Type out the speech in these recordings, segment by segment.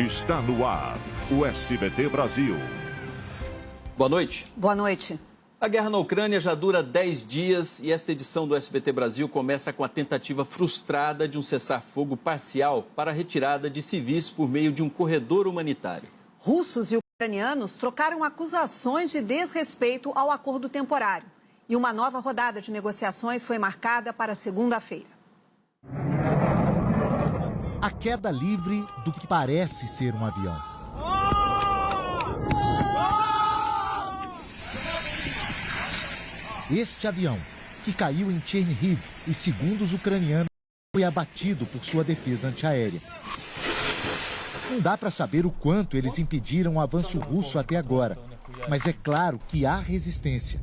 Está no ar o SBT Brasil. Boa noite. Boa noite. A guerra na Ucrânia já dura 10 dias e esta edição do SBT Brasil começa com a tentativa frustrada de um cessar-fogo parcial para a retirada de civis por meio de um corredor humanitário. Russos e ucranianos trocaram acusações de desrespeito ao acordo temporário. E uma nova rodada de negociações foi marcada para segunda-feira. A queda livre do que parece ser um avião. Este avião, que caiu em Chernihiv e, segundo os ucranianos, foi abatido por sua defesa antiaérea. Não dá para saber o quanto eles impediram o avanço russo até agora, mas é claro que há resistência.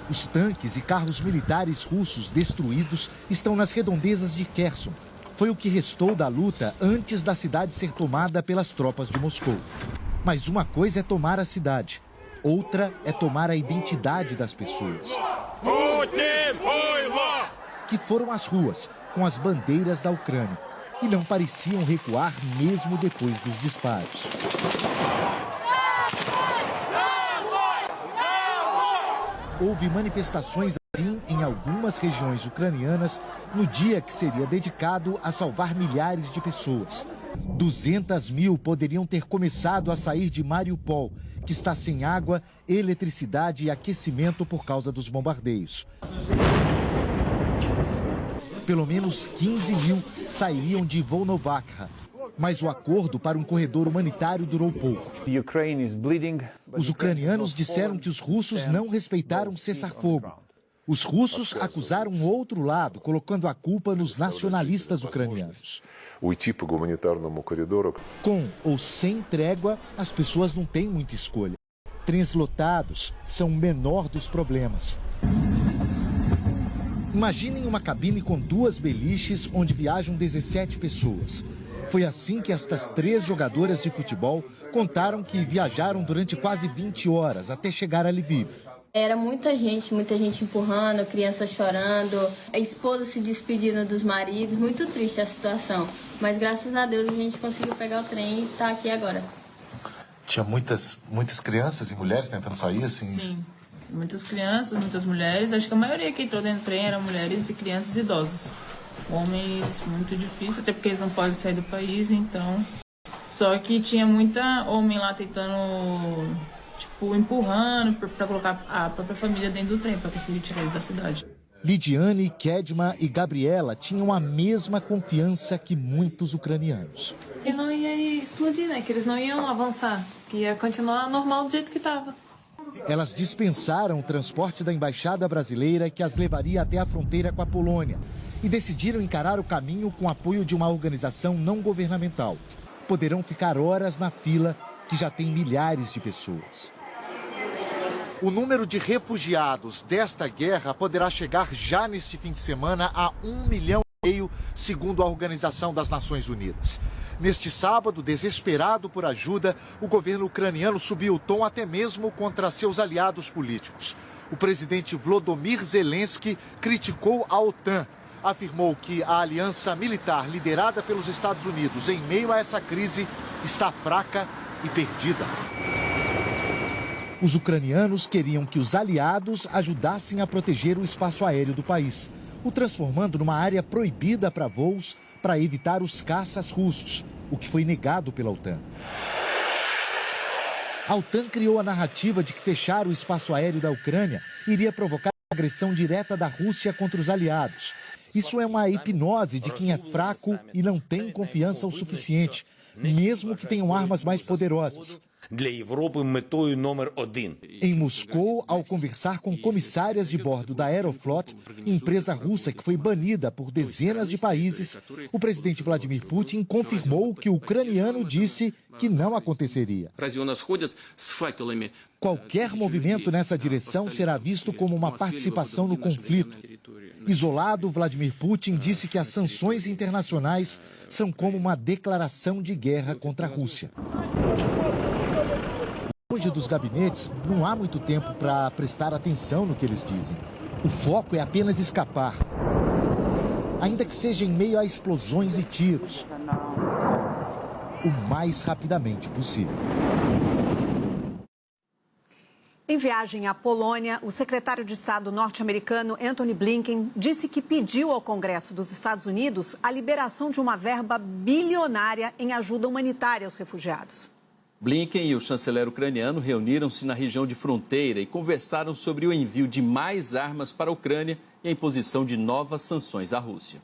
Os tanques e carros militares russos destruídos estão nas redondezas de Kherson. Foi o que restou da luta antes da cidade ser tomada pelas tropas de Moscou. Mas uma coisa é tomar a cidade, outra é tomar a identidade das pessoas. Que foram às ruas com as bandeiras da Ucrânia e não pareciam recuar mesmo depois dos disparos. Houve manifestações assim em algumas regiões ucranianas no dia que seria dedicado a salvar milhares de pessoas. 200 mil poderiam ter começado a sair de Mariupol, que está sem água, eletricidade e aquecimento por causa dos bombardeios. Pelo menos 15 mil sairiam de Volnovakha. Mas o acordo para um corredor humanitário durou pouco. Os ucranianos disseram que os russos não respeitaram o cessar-fogo. Os russos acusaram o outro lado, colocando a culpa nos nacionalistas ucranianos. Com ou sem trégua, as pessoas não têm muita escolha. Trens lotados são o menor dos problemas. Imaginem uma cabine com 2 beliches onde viajam 17 pessoas. Foi assim que estas 3 jogadoras de futebol contaram que viajaram durante quase 20 horas até chegar a Lviv. Era muita gente empurrando, crianças chorando, a esposa se despedindo dos maridos, muito triste a situação. Mas graças a Deus a gente conseguiu pegar o trem e está aqui agora. Tinha muitas crianças e mulheres tentando sair assim? Sim, muitas crianças, muitas mulheres. Acho que a maioria que entrou dentro do trem eram mulheres e crianças e idosos. Homens, muito difícil, até porque eles não podem sair do país, então... Só que tinha muita homem lá tentando, empurrando para colocar a própria família dentro do trem, para conseguir tirar eles da cidade. Lidiane, Kedma e Gabriela tinham a mesma confiança que muitos ucranianos. Que não ia explodir, né? Que eles não iam avançar, que ia continuar normal do jeito que estava. Elas dispensaram o transporte da embaixada brasileira que as levaria até a fronteira com a Polônia e decidiram encarar o caminho com o apoio de uma organização não governamental. Poderão ficar horas na fila, que já tem milhares de pessoas. O número de refugiados desta guerra poderá chegar já neste fim de semana a 1,5 milhão, segundo a Organização das Nações Unidas. Neste sábado, desesperado por ajuda, o governo ucraniano subiu o tom até mesmo contra seus aliados políticos. O presidente Volodymyr Zelensky criticou a OTAN. Afirmou que a aliança militar liderada pelos Estados Unidos em meio a essa crise está fraca e perdida. Os ucranianos queriam que os aliados ajudassem a proteger o espaço aéreo do país, o transformando numa área proibida para voos para evitar os caças russos, o que foi negado pela OTAN. A OTAN criou a narrativa de que fechar o espaço aéreo da Ucrânia iria provocar agressão direta da Rússia contra os aliados. Isso é uma hipnose de quem é fraco e não tem confiança o suficiente, mesmo que tenham armas mais poderosas. Em Moscou, ao conversar com comissárias de bordo da Aeroflot, empresa russa que foi banida por dezenas de países, o presidente Vladimir Putin confirmou que o ucraniano disse que não aconteceria. Qualquer movimento nessa direção será visto como uma participação no conflito. Isolado, Vladimir Putin disse que as sanções internacionais são como uma declaração de guerra contra a Rússia. Longe dos gabinetes, não há muito tempo para prestar atenção no que eles dizem. O foco é apenas escapar, ainda que seja em meio a explosões e tiros. o mais rapidamente possível. Em viagem à Polônia, o secretário de Estado norte-americano Antony Blinken disse que pediu ao Congresso dos Estados Unidos a liberação de uma verba bilionária em ajuda humanitária aos refugiados. Blinken e o chanceler ucraniano reuniram-se na região de fronteira e conversaram sobre o envio de mais armas para a Ucrânia e a imposição de novas sanções à Rússia.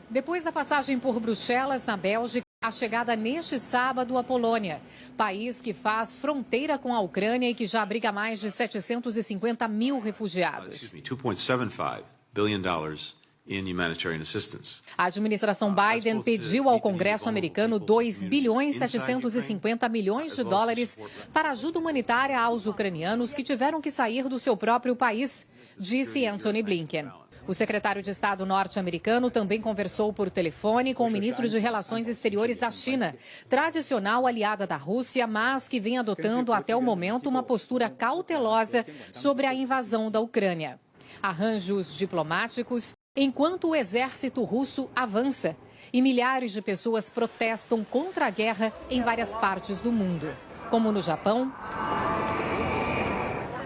Depois da passagem por Bruxelas, na Bélgica, a chegada neste sábado à Polônia, país que faz fronteira com a Ucrânia e que já abriga mais de 750 mil refugiados. $2.75 billion in humanitarian assistance. A administração Biden pediu ao Congresso americano 2 bilhões 750 milhões de dólares para ajuda humanitária aos ucranianos que tiveram que sair do seu próprio país, disse Antony Blinken. O secretário de Estado norte-americano também conversou por telefone com o ministro de Relações Exteriores da China, tradicional aliada da Rússia, mas que vem adotando até o momento uma postura cautelosa sobre a invasão da Ucrânia. Arranjos diplomáticos enquanto o exército russo avança e milhares de pessoas protestam contra a guerra em várias partes do mundo, como no Japão,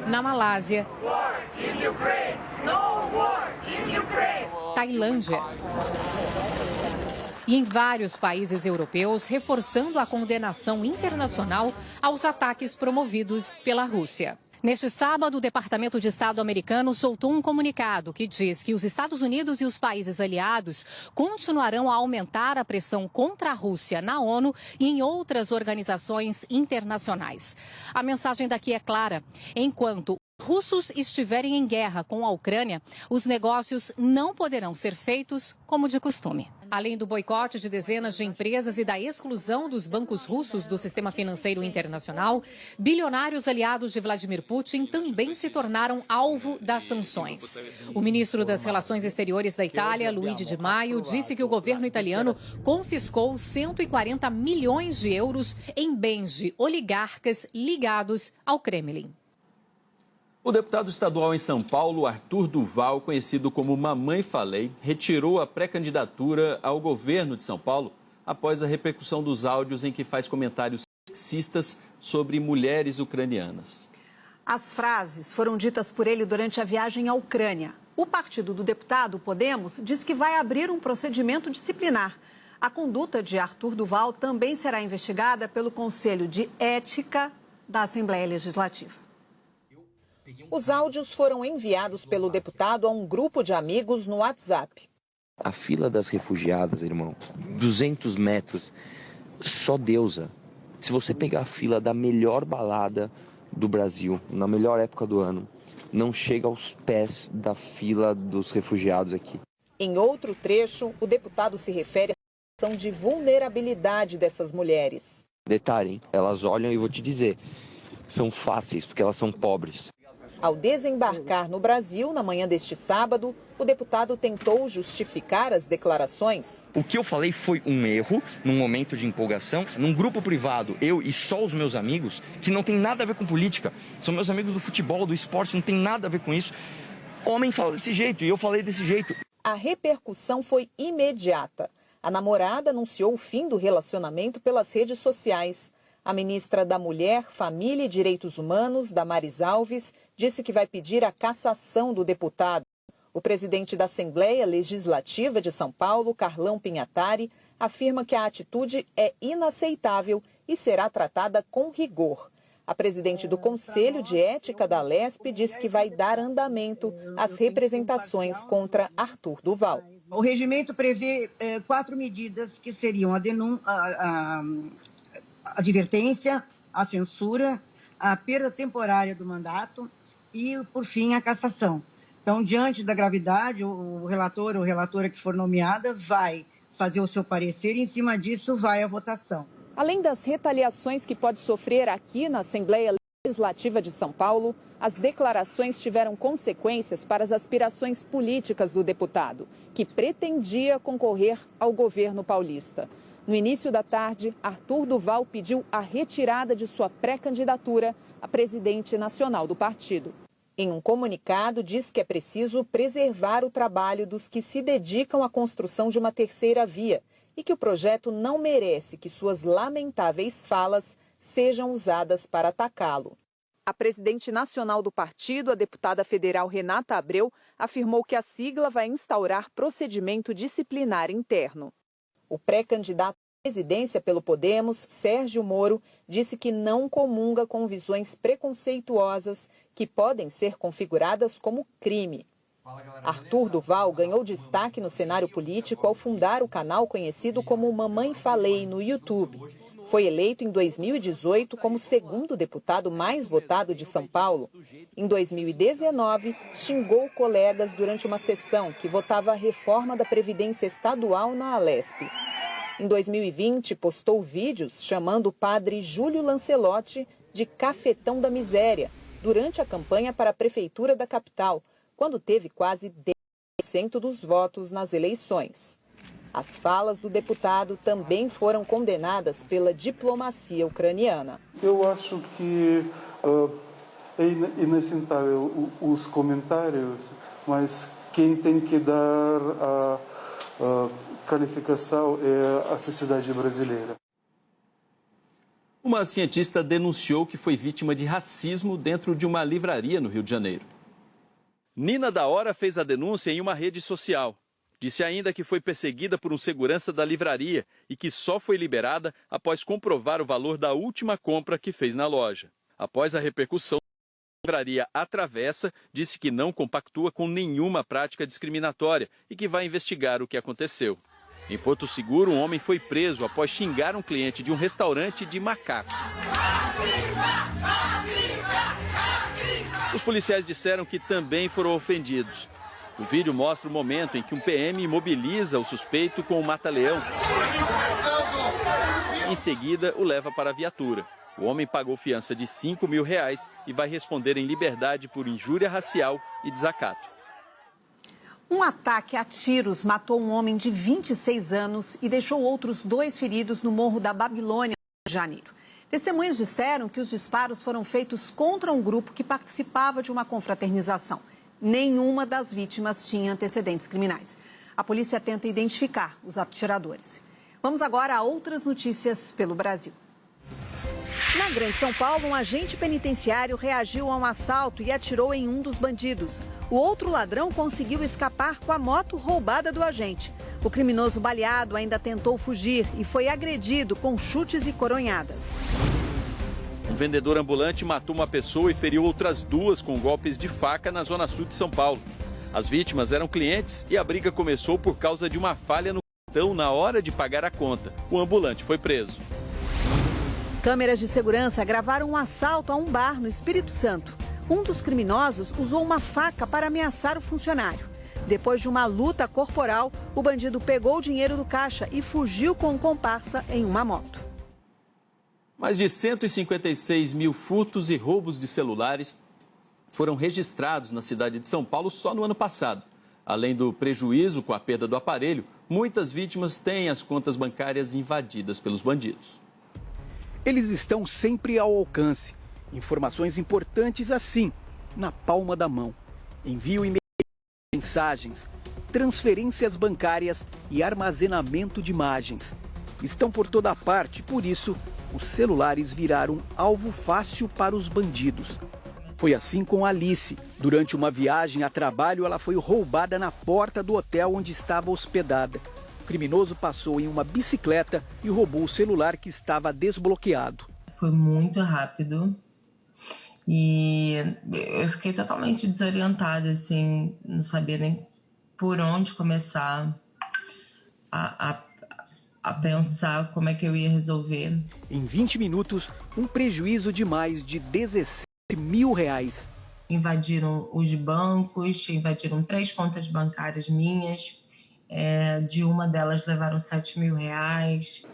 na Malásia, Tailândia e em vários países europeus, reforçando a condenação internacional aos ataques promovidos pela Rússia. Neste sábado, o Departamento de Estado americano soltou um comunicado que diz que os Estados Unidos e os países aliados continuarão a aumentar a pressão contra a Rússia na ONU e em outras organizações internacionais. A mensagem daqui é clara: enquanto os russos estiverem em guerra com a Ucrânia, os negócios não poderão ser feitos como de costume. Além do boicote de dezenas de empresas e da exclusão dos bancos russos do sistema financeiro internacional, bilionários aliados de Vladimir Putin também se tornaram alvo das sanções. O ministro das Relações Exteriores da Itália, Luigi Di Maio, disse que o governo italiano confiscou 140 milhões de euros em bens de oligarcas ligados ao Kremlin. O deputado estadual em São Paulo, Arthur Duval, conhecido como Mamãe Falei, retirou a pré-candidatura ao governo de São Paulo após a repercussão dos áudios em que faz comentários sexistas sobre mulheres ucranianas. As frases foram ditas por ele durante a viagem à Ucrânia. O partido do deputado, Podemos, diz que vai abrir um procedimento disciplinar. A conduta de Arthur Duval também será investigada pelo Conselho de Ética da Assembleia Legislativa. Os áudios foram enviados pelo deputado a um grupo de amigos no WhatsApp. A fila das refugiadas, irmão, 200 metros, só deusa. Se você pegar a fila da melhor balada do Brasil, na melhor época do ano, não chega aos pés da fila dos refugiados aqui. Em outro trecho, o deputado se refere à situação de vulnerabilidade dessas mulheres. Detalhe, hein? Elas olham e vou te dizer, são fáceis porque elas são pobres. Ao desembarcar no Brasil, na manhã deste sábado, o deputado tentou justificar as declarações. O que eu falei foi um erro, num momento de empolgação, num grupo privado, eu e só os meus amigos, que não tem nada a ver com política. São meus amigos do futebol, do esporte, não tem nada a ver com isso. Homem fala desse jeito e eu falei desse jeito. A repercussão foi imediata. A namorada anunciou o fim do relacionamento pelas redes sociais. A ministra da Mulher, Família e Direitos Humanos, Damares Alves, disse que vai pedir a cassação do deputado. O presidente da Assembleia Legislativa de São Paulo, Carlão Pinhatari, afirma que a atitude é inaceitável e será tratada com rigor. A presidente do Conselho de Ética da Alesp disse que vai dar andamento às representações contra Arthur Duval. O regimento prevê 4 medidas que seriam a advertência, a censura, a perda temporária do mandato e, por fim, a cassação. Então, diante da gravidade, o relator ou relatora que for nomeada vai fazer o seu parecer e, em cima disso, vai à votação. Além das retaliações que pode sofrer aqui na Assembleia Legislativa de São Paulo, as declarações tiveram consequências para as aspirações políticas do deputado, que pretendia concorrer ao governo paulista. No início da tarde, Arthur Duval pediu a retirada de sua pré-candidatura a presidente nacional do partido. Em um comunicado, diz que é preciso preservar o trabalho dos que se dedicam à construção de uma terceira via e que o projeto não merece que suas lamentáveis falas sejam usadas para atacá-lo. A presidente nacional do partido, a deputada federal Renata Abreu, afirmou que a sigla vai instaurar procedimento disciplinar interno. O pré-candidato à presidência pelo Podemos, Sérgio Moro, disse que não comunga com visões preconceituosas que podem ser configuradas como crime. Arthur Duval ganhou destaque no cenário político ao fundar o canal conhecido como Mamãe Falei no YouTube. Foi eleito em 2018 como o segundo deputado mais votado de São Paulo. Em 2019, xingou colegas durante uma sessão que votava a reforma da Previdência Estadual na Alesp. Em 2020, postou vídeos chamando o padre Júlio Lancelotti de cafetão da miséria durante a campanha para a prefeitura da capital, quando teve quase 10% dos votos nas eleições. As falas do deputado também foram condenadas pela diplomacia ucraniana. Eu acho que é inaceitável os comentários, mas quem tem que dar a qualificação é a sociedade brasileira. Uma cientista denunciou que foi vítima de racismo dentro de uma livraria no Rio de Janeiro. Nina da Hora fez a denúncia em uma rede social. Disse ainda que foi perseguida por um segurança da livraria e que só foi liberada após comprovar o valor da última compra que fez na loja. Após a repercussão, a livraria A Travessa disse que não compactua com nenhuma prática discriminatória e que vai investigar o que aconteceu. Em Porto Seguro, um homem foi preso após xingar um cliente de um restaurante de macaco. Os policiais disseram que também foram ofendidos. O vídeo mostra o momento em que um PM imobiliza o suspeito com um mata-leão. Em seguida, o leva para a viatura. O homem pagou fiança de R$5 mil e vai responder em liberdade por injúria racial e desacato. Um ataque a tiros matou um homem de 26 anos e deixou outros 2 feridos no Morro da Babilônia, no Rio de Janeiro. Testemunhas disseram que os disparos foram feitos contra um grupo que participava de uma confraternização. Nenhuma das vítimas tinha antecedentes criminais. A polícia tenta identificar os atiradores. Vamos agora a outras notícias pelo Brasil. Na Grande São Paulo, um agente penitenciário reagiu a um assalto e atirou em um dos bandidos. O outro ladrão conseguiu escapar com a moto roubada do agente. O criminoso baleado ainda tentou fugir e foi agredido com chutes e coronhadas. Um vendedor ambulante matou uma pessoa e feriu outras 2 com golpes de faca na zona sul de São Paulo. As vítimas eram clientes e a briga começou por causa de uma falha no cartão na hora de pagar a conta. O ambulante foi preso. Câmeras de segurança gravaram um assalto a um bar no Espírito Santo. Um dos criminosos usou uma faca para ameaçar o funcionário. Depois de uma luta corporal, o bandido pegou o dinheiro do caixa e fugiu com o comparsa em uma moto. Mais de 156 mil furtos e roubos de celulares foram registrados na cidade de São Paulo só no ano passado. Além do prejuízo com a perda do aparelho, muitas vítimas têm as contas bancárias invadidas pelos bandidos. Eles estão sempre ao alcance. Informações importantes assim, na palma da mão. Envio imediato de mensagens, transferências bancárias e armazenamento de imagens. Estão por toda parte, por isso, os celulares viraram alvo fácil para os bandidos. Foi assim com Alice. Durante uma viagem a trabalho, ela foi roubada na porta do hotel onde estava hospedada. O criminoso passou em uma bicicleta e roubou o celular que estava desbloqueado. Foi muito rápido e eu fiquei totalmente desorientada, assim, não sabia nem por onde começar a pensar como é que eu ia resolver. Em 20 minutos, um prejuízo de mais de R$17 mil. Invadiram os bancos, invadiram 3 contas bancárias minhas. De uma delas levaram R$7 mil.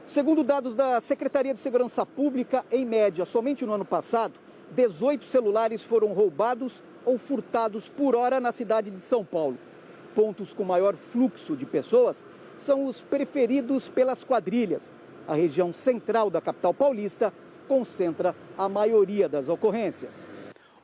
Segundo dados da Secretaria de Segurança Pública, em média, somente no ano passado, 18 celulares foram roubados ou furtados por hora na cidade de São Paulo. Pontos com maior fluxo de pessoas são os preferidos pelas quadrilhas. A região central da capital paulista concentra a maioria das ocorrências.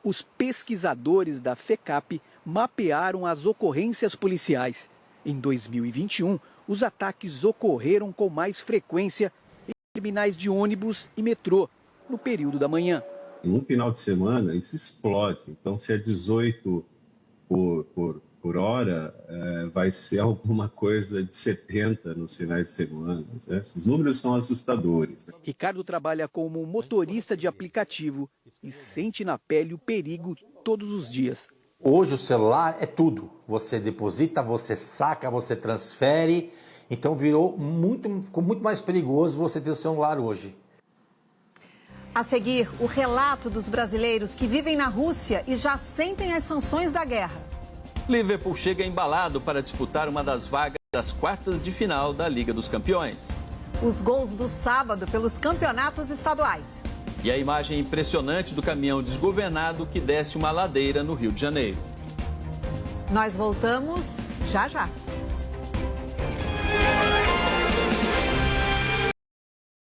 Os pesquisadores da FECAP mapearam as ocorrências policiais. Em 2021, os ataques ocorreram com mais frequência em terminais de ônibus e metrô no período da manhã. No final de semana, isso explode. Então, se é 18 por hora, vai ser alguma coisa de 70 nos finais de semana. Né? Esses números são assustadores. Né? Ricardo trabalha como motorista de aplicativo e sente na pele o perigo todos os dias. Hoje o celular é tudo. Você deposita, você saca, você transfere. Então ficou muito mais perigoso você ter o celular hoje. A seguir, o relato dos brasileiros que vivem na Rússia e já sentem as sanções da guerra. Liverpool chega embalado para disputar uma das vagas das quartas de final da Liga dos Campeões. Os gols do sábado pelos campeonatos estaduais. E a imagem impressionante do caminhão desgovernado que desce uma ladeira no Rio de Janeiro. Nós voltamos já já.